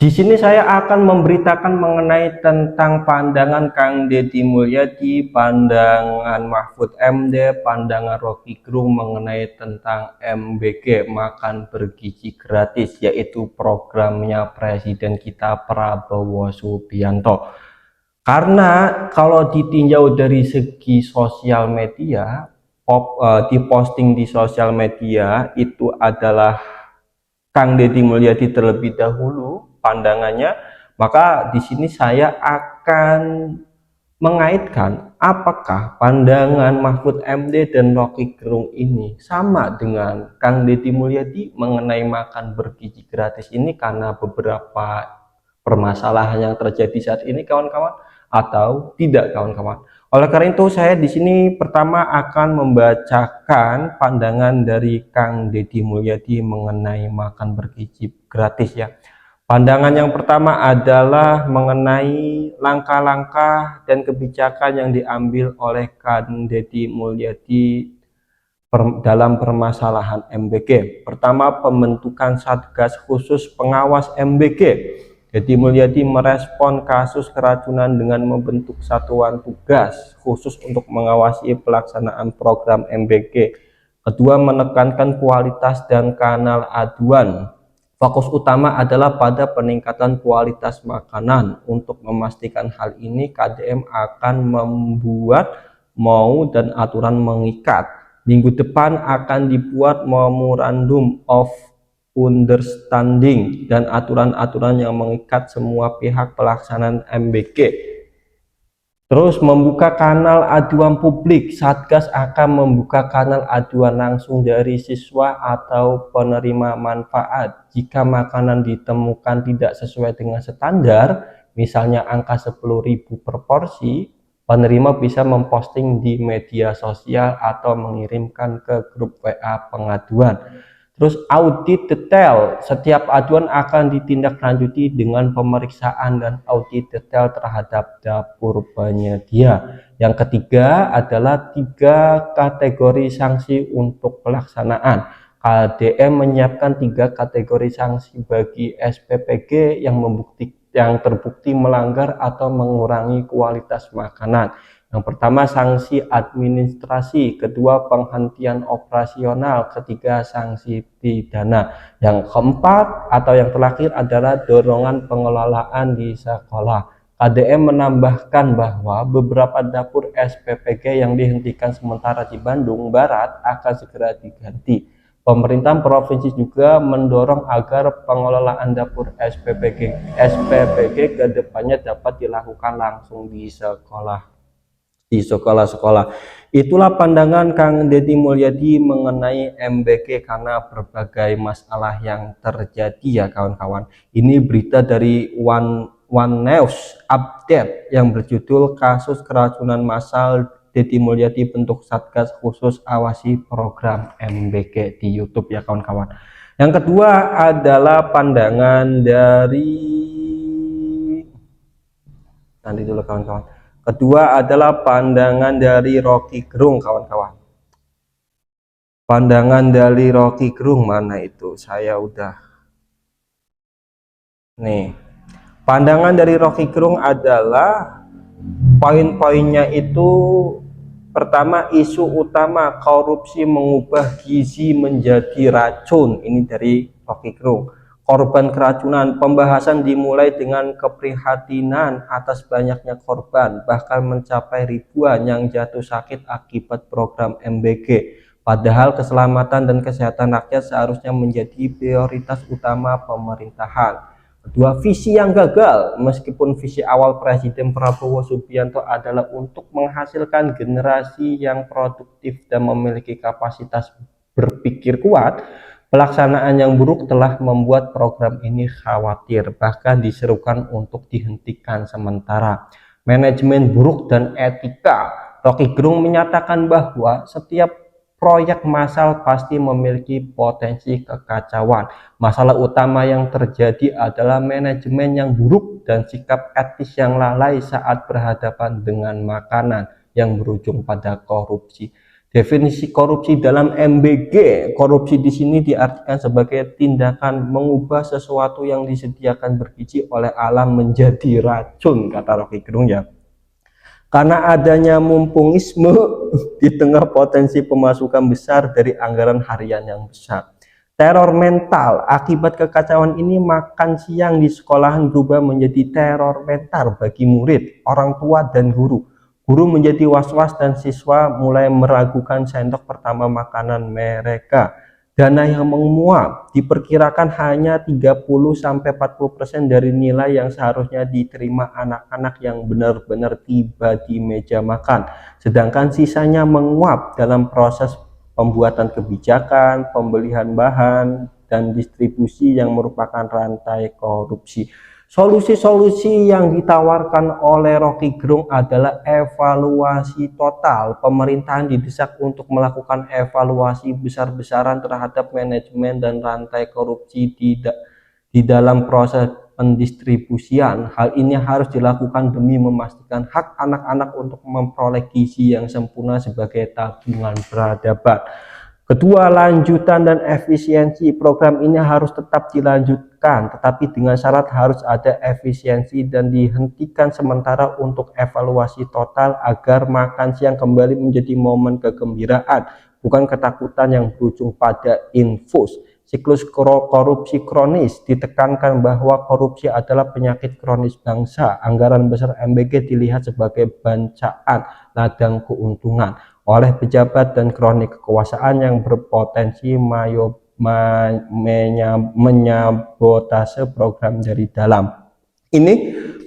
Di sini saya akan memberitakan mengenai tentang pandangan Kang Deddy Mulyadi, pandangan Mahfud MD, pandangan Rocky Gerung mengenai tentang MBG, makan bergizi gratis, yaitu programnya Presiden kita Prabowo Subianto. Karena kalau ditinjau dari segi sosial media, diposting di sosial media itu adalah Kang Deddy Mulyadi terlebih dahulu pandangannya, maka di sini saya akan mengaitkan apakah pandangan Mahfud MD dan Rocky Gerung ini sama dengan Kang Deddy Mulyadi mengenai makan bergizi gratis ini karena beberapa permasalahan yang terjadi saat ini kawan-kawan, atau tidak kawan-kawan. Oleh karena itu saya di sini pertama akan membacakan pandangan dari Kang Deddy Mulyadi mengenai makan bergizi gratis ya. Pandangan yang pertama adalah mengenai langkah-langkah dan kebijakan yang diambil oleh Kang Deddy Mulyadi dalam permasalahan MBG. Pertama, pembentukan Satgas Khusus Pengawas MBG. Deddy Mulyadi merespon kasus keracunan dengan membentuk satuan tugas khusus untuk mengawasi pelaksanaan program MBG. Kedua, menekankan kualitas dan kanal aduan. Fokus utama adalah pada peningkatan kualitas makanan. Untuk memastikan hal ini, KDM akan membuat MOU dan aturan mengikat. Minggu depan akan dibuat Memorandum of Understanding dan aturan-aturan yang mengikat semua pihak pelaksanaan MBG. Terus membuka kanal aduan publik. Satgas akan membuka kanal aduan langsung dari siswa atau penerima manfaat. Jika makanan ditemukan tidak sesuai dengan standar, misalnya angka 10.000 per porsi, penerima bisa memposting di media sosial atau mengirimkan ke grup WA pengaduan. Terus audit detail, setiap aduan akan ditindaklanjuti dengan pemeriksaan dan audit detail terhadap dapur penyedia. Yang ketiga adalah 3 kategori sanksi untuk pelaksanaan. KDM menyiapkan 3 kategori sanksi bagi SPPG yang terbukti melanggar atau mengurangi kualitas makanan. Yang pertama sanksi administrasi, kedua penghentian operasional, ketiga sanksi pidana. Yang keempat atau yang terakhir adalah dorongan pengelolaan di sekolah. KDM menambahkan bahwa beberapa dapur SPPG yang dihentikan sementara di Bandung Barat akan segera diganti. Pemerintah provinsi juga mendorong agar pengelolaan dapur SPPG ke depannya dapat dilakukan langsung di sekolah-sekolah. Itulah pandangan Kang Deddy Mulyadi mengenai MBG karena berbagai masalah yang terjadi ya kawan-kawan. Ini berita dari One News Update yang berjudul kasus keracunan massal Deddy Mulyadi bentuk Satgas Khusus Awasi Program MBG di YouTube ya kawan-kawan. Yang kedua adalah pandangan dari nanti dulu kawan-kawan. Kedua adalah pandangan dari Rocky Gerung kawan-kawan. Pandangan dari Rocky Gerung mana itu? Saya udah nih. Pandangan dari Rocky Gerung adalah poin-poinnya itu pertama, isu utama korupsi mengubah gizi menjadi racun. Ini dari Rocky Gerung. Korban keracunan, pembahasan dimulai dengan keprihatinan atas banyaknya korban, bahkan mencapai ribuan yang jatuh sakit akibat program MBG. Padahal keselamatan dan kesehatan rakyat seharusnya menjadi prioritas utama pemerintahan. Kedua, visi yang gagal. Meskipun visi awal Presiden Prabowo Subianto adalah untuk menghasilkan generasi yang produktif dan memiliki kapasitas berpikir kuat, pelaksanaan yang buruk telah membuat program ini khawatir, bahkan diserukan untuk dihentikan sementara. Manajemen buruk dan etika. Rocky Gerung menyatakan bahwa setiap proyek massal pasti memiliki potensi kekacauan. Masalah utama yang terjadi adalah manajemen yang buruk dan sikap etis yang lalai saat berhadapan dengan makanan yang berujung pada korupsi. Definisi korupsi dalam MBG, korupsi di sini diartikan sebagai tindakan mengubah sesuatu yang disediakan bergizi oleh alam menjadi racun, kata Rocky Gerung ya. Karena adanya mumpungisme di tengah potensi pemasukan besar dari anggaran harian yang besar. Teror mental, akibat kekacauan ini makan siang di sekolahan berubah menjadi teror mental bagi murid, orang tua, dan guru. Guru menjadi was-was dan siswa mulai meragukan sendok pertama makanan mereka. Dana yang menguap diperkirakan hanya 30-40% dari nilai yang seharusnya diterima anak-anak yang benar-benar tiba di meja makan. Sedangkan sisanya menguap dalam proses pembuatan kebijakan, pembelian bahan, dan distribusi yang merupakan rantai korupsi. Solusi-solusi yang ditawarkan oleh Rocky Gerung adalah evaluasi total. Pemerintahan didesak untuk melakukan evaluasi besar-besaran terhadap manajemen dan rantai korupsi di dalam proses pendistribusian. Hal ini harus dilakukan demi memastikan hak anak-anak untuk memperoleh gizi yang sempurna sebagai tabungan peradaban. Kedua, lanjutan dan efisiensi. Program ini harus tetap dilanjutkan, tetapi dengan syarat harus ada efisiensi dan dihentikan sementara untuk evaluasi total agar makan siang kembali menjadi momen kegembiraan, bukan ketakutan yang berujung pada infus. Siklus korupsi kronis, ditekankan bahwa korupsi adalah penyakit kronis bangsa. Anggaran besar MBG dilihat sebagai bancaan ladang keuntungan oleh pejabat dan kronik kekuasaan yang berpotensi menyabotase program dari dalam. Ini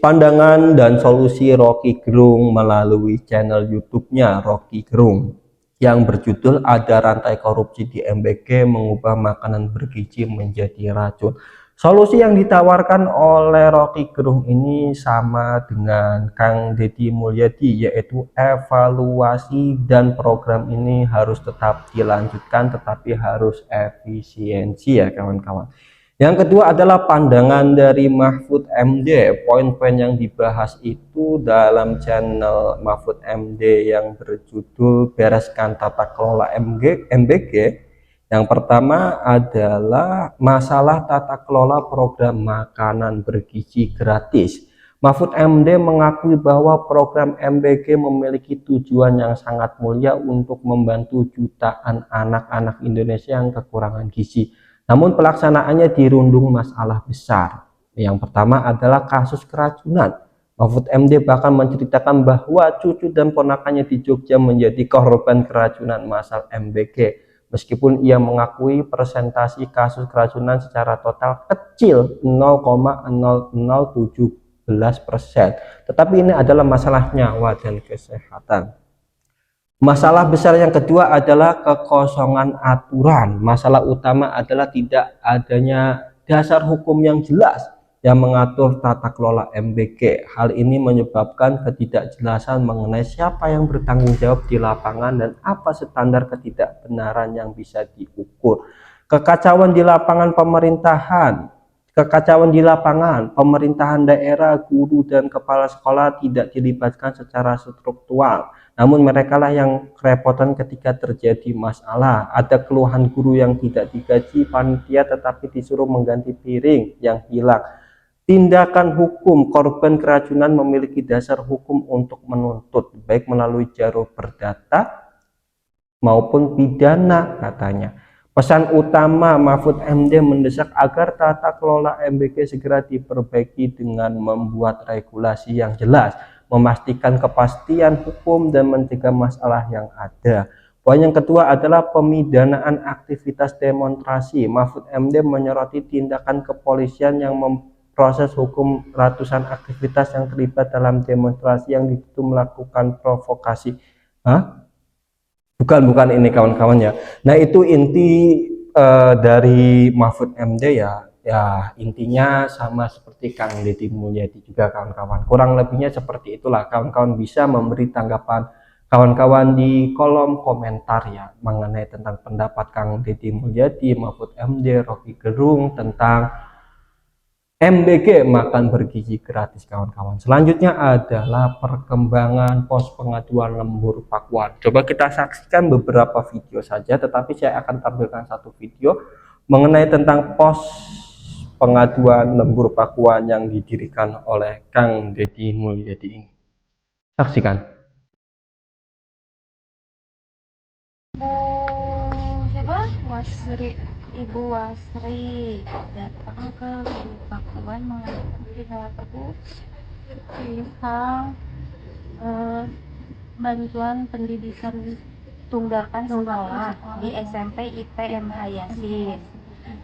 pandangan dan solusi Rocky Gerung melalui channel YouTube-nya Rocky Gerung yang berjudul Ada Rantai Korupsi di MBG Mengubah Makanan Bergizi Menjadi Racun. Solusi yang ditawarkan oleh Rocky Gerung ini sama dengan Kang Deddy Mulyadi, yaitu evaluasi, dan program ini harus tetap dilanjutkan tetapi harus efisiensi ya kawan-kawan. Yang kedua adalah pandangan dari Mahfud MD. Poin-poin yang dibahas itu dalam channel Mahfud MD yang berjudul Bereskan Tata Kelola MBG. Yang pertama adalah masalah tata kelola program makanan bergizi gratis. Mahfud MD mengakui bahwa program MBG memiliki tujuan yang sangat mulia untuk membantu jutaan anak-anak Indonesia yang kekurangan gizi. Namun pelaksanaannya dirundung masalah besar. Yang pertama adalah kasus keracunan. Mahfud MD bahkan menceritakan bahwa cucu dan ponakannya di Jogja menjadi korban keracunan massal MBG. Meskipun ia mengakui persentasi kasus keracunan secara total kecil 0,0017%. Tetapi ini adalah masalah nyawa dan kesehatan. Masalah besar yang kedua adalah kekosongan aturan. Masalah utama adalah tidak adanya dasar hukum yang jelas yang mengatur tata kelola MBG. Hal ini menyebabkan ketidakjelasan mengenai siapa yang bertanggung jawab di lapangan dan apa standar ketidakbenaran yang bisa diukur. Kekacauan di lapangan pemerintahan daerah, guru, dan kepala sekolah tidak dilibatkan secara struktural. Namun merekalah yang kerepotan ketika terjadi masalah. Ada keluhan guru yang tidak digaji panitia tetapi disuruh mengganti piring yang hilang. Tindakan hukum korban keracunan memiliki dasar hukum untuk menuntut, baik melalui jalur perdata maupun pidana katanya. Pesan utama Mahfud MD mendesak agar tata kelola MBG segera diperbaiki dengan membuat regulasi yang jelas, memastikan kepastian hukum, dan mencegah masalah yang ada. Poin yang kedua adalah pemidanaan aktivitas demonstrasi. Mahfud MD menyoroti tindakan kepolisian yang memproses hukum ratusan aktivitas yang terlibat dalam demonstrasi yang dituduh melakukan provokasi. Bukan ini kawan-kawan ya. Nah itu inti dari Mahfud MD ya. Ya intinya sama seperti Kang Deddy Mulyadi juga kawan-kawan. Kurang lebihnya seperti itulah. Kawan-kawan bisa memberi tanggapan kawan-kawan di kolom komentar ya mengenai tentang pendapat Kang Deddy Mulyadi, Mahfud MD, Rocky Gerung tentang MBG, makan bergizi gratis kawan-kawan. Selanjutnya adalah perkembangan pos pengaduan lembur Pakuan. Coba kita saksikan beberapa video saja, tetapi saya akan tampilkan satu video mengenai tentang pos pengaduan lembur Pakuan yang didirikan oleh Kang Deddy Mulyadi ini. Saksikan. Siapa? Ibu Wasri datang ke Pakuan mengambil perihal bantuan pendidikan tunggakan sekolah di SMP IPM Yasin.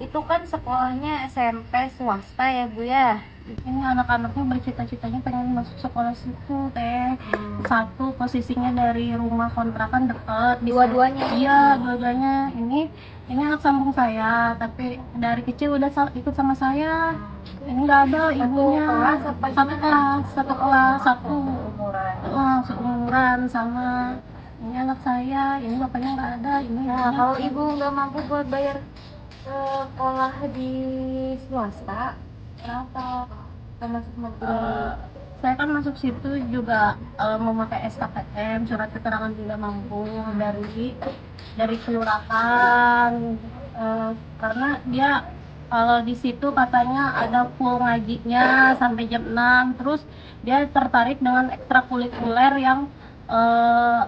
Itu kan sekolahnya SMP swasta ya Bu ya. Ini anak-anaknya bercita-citanya pengen masuk sekolah situ teh. Satu posisinya dari rumah kontrakan dekat. Dua-duanya? Iya, dua-duanya. Ini anak sambung saya, tapi dari kecil udah ikut sama saya. Ini nggak ada ibunya. Satu kelas, satu seumuran sama ini anak saya. Ini bapaknya nggak ada. Ini nah, kalau ibu nggak mampu buat bayar sekolah di swasta, kenapa masuk negeri? Saya kan masuk situ juga memakai SKPM, surat keterangan tidak mampu dari kelurahan, karena dia kalau di situ katanya ada full ngajinya sampai jam 6, terus dia tertarik dengan ekstrakurikuler yang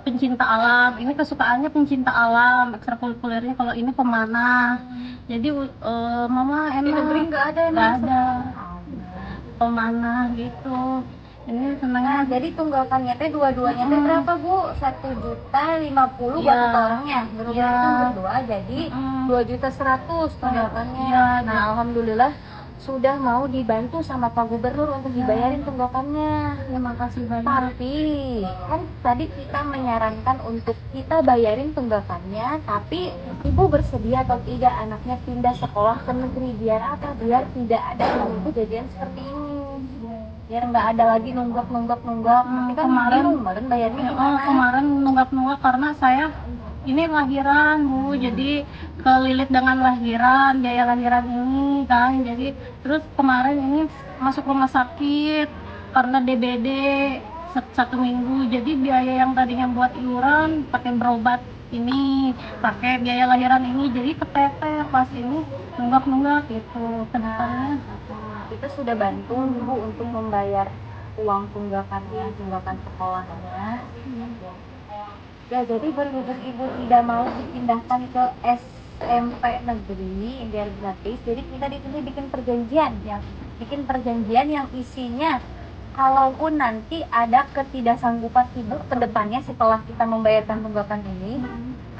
pencinta alam. Ini kesukaannya pencinta alam, ekstrakurikulernya kalau ini pemanah. Jadi mama emang di negeri nggak ada pemanah gitu. Ini senangnya. Jadi tunggakannya teh dua-duanya teh berapa Bu? 1.050.000 buat orangnya. Berubah itu berdua jadi 2.100.000 tunggakannya. Nah alhamdulillah sudah mau dibantu sama Pak Gubernur untuk dibayarin tunggakannya. Terima kasih banyak. Tapi kan tadi kita menyarankan untuk kita bayarin tunggakannya, tapi ibu bersedia atau tidak anaknya pindah sekolah ke negeri biar apa? Biar tidak ada kejadian seperti ini. Biar nggak ada lagi nunggak. Tapi kan kemarin bayarnya kemarin nunggak karena saya ini lahiran Bu, jadi kelilit dengan lahiran, biaya lahiran ini kan. Jadi terus kemarin ini masuk rumah sakit karena DBD 1 minggu. Jadi biaya yang tadinya buat iuran pakai berobat ini, pakai biaya lahiran ini, jadi keteter pas ini nunggak gitu. Kedepannya kita sudah bantu Bu untuk membayar uang tunggakan sekolahnya. Ya, jadi berhubung ibu tidak mau dipindahkan ke SMP negeri biar gratis, jadi kita di sini bikin perjanjian yang isinya kalaupun nanti ada ketidaksanggupan ibu ke depannya setelah kita membayarkan tunggakan ini,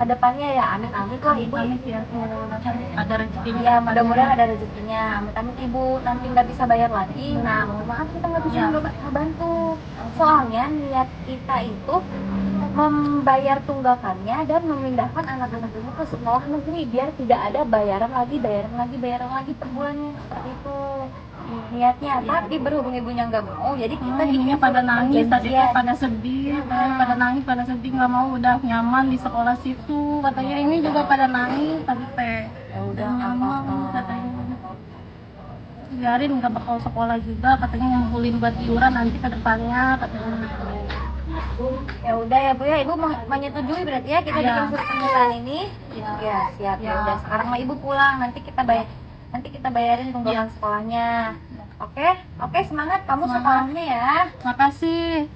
ke depannya ya amit-amit lah ibu ya, ada rezekinya ya, mudah-mudahan ada rezekinya. Amit-amit ibu nanti nggak bisa bayar lagi, nah mohon maaf kita nggak bisa bantu. Soalnya niat kita itu membayar tunggakannya dan memindahkan anak-anak ini ke sekolah negeri biar tidak ada bayaran lagi per bulannya, seperti itu niatnya. Tapi berhubung ibunya nggak mau, jadi kita ininya pada nangis tadi, pada sedih nggak mau, udah nyaman di sekolah situ katanya. Ini juga pada nangis tadi teh, ya udah nyaman katanya, biarin nggak bakal sekolah juga katanya, ngumpulin buat iuran nanti ke depannya katanya. Ya udah ya Bu ya, ibu menyetujui berarti ya kita bikin surat pernyataan ini. Ya siap. Ya udah, sekarang mah ibu pulang, nanti kita bayarin tunggakan sekolahnya. Oke, semangat kamu sekolahnya ya. Makasih.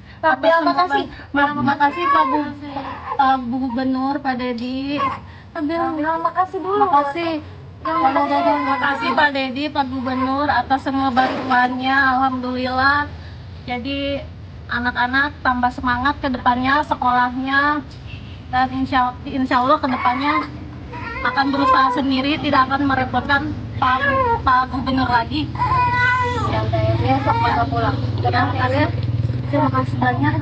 Makasih Pak Gubernur, Pak Deddy. Bilang makasih dulu. Makasih Pak Deddy, Pak Gubernur atas semua bantuannya. Alhamdulillah. Jadi anak-anak tambah semangat ke depannya sekolahnya, dan insya Allah ke depannya akan berusaha sendiri, tidak akan merepotkan Pak Gubernur lagi. Ya udah ya, besok pulang. Terima kasih banyak.